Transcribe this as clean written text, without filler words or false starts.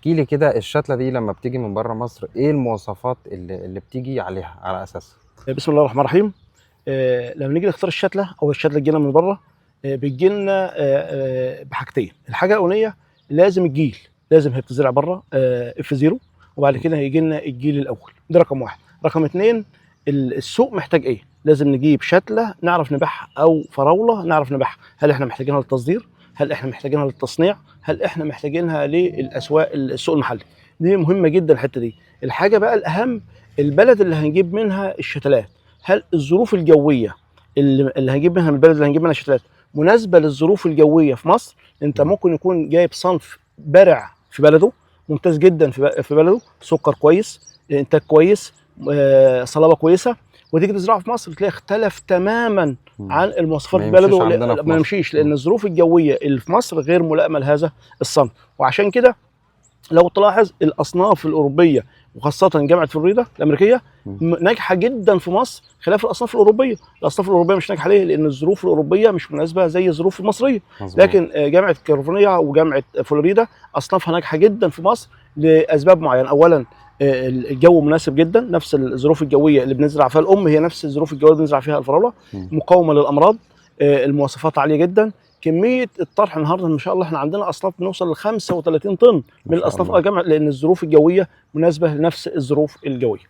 احكي لي كده الشتلة دي لما بتيجي من بره مصر ايه المواصفات اللي بتيجي عليها على اساسها؟ بسم الله الرحمن الرحيم. لما نيجي نختار الشتله او الشتله تجينا من بره، بتجي لنا بحاجتين. الحاجه الاولانيه لازم الجيل، لازم هي بتزرع بره اف 0، وبعد كده هيجي لنا الجيل الاول. ده رقم واحد. رقم اتنين، السوق محتاج ايه؟ لازم نجيب شتله نعرف نبيعها او فراوله نعرف نبيعها. هل احنا محتاجينها للتصدير؟ هل احنا محتاجينها للتصنيع؟ هل احنا محتاجينها للاسواق السوق المحلي؟ دي مهمه جدا الحته دي. الحاجه بقى الاهم، البلد اللي هنجيب منها الشتلات، هل الظروف الجويه اللي هنجيب منها من البلد اللي هنجيب منها الشتلات مناسبه للظروف الجويه في مصر؟ انت مم. ممكن يكون جايب صنف برع في بلده، ممتاز جدا في بلده، سكر كويس، انتاج كويس، صلابه كويسه، وتيجي تزرعه في مصر تلاقي اختلف تماما مم. عن المواصفات ما في يمشيش بلده. عندنا في ما مصر. يمشيش لان الظروف الجويه اللي في مصر غير ملائمه لهذا الصنف. وعشان كده لو تلاحظ الاصناف الاوروبيه وخاصه جامعه فلوريدا الامريكيه مم. ناجحه جدا في مصر خلاف الاصناف الاوروبيه. الاصناف الاوروبيه مش ناجحه ليه؟ لان الظروف الاوروبيه مش مناسبه زي الظروف المصريه. مظبوط. لكن جامعه كاليفورنيا وجامعه فلوريدا اصنافها ناجحه جدا في مصر لاسباب معينه. اولا الجو مناسب جدا، نفس الظروف الجويه اللي بنزرع فيها الام هي نفس الظروف الجويه اللي بنزرع فيها الفراوله. مم. مقاومه للامراض، المواصفات عاليه جدا. كميه الطرح النهارده ما شاء الله احنا عندنا اصناف بنوصل ل 35 طن ما من شاء الاصناف الله. جامعه، لان الظروف الجويه مناسبه لنفس الظروف الجويه.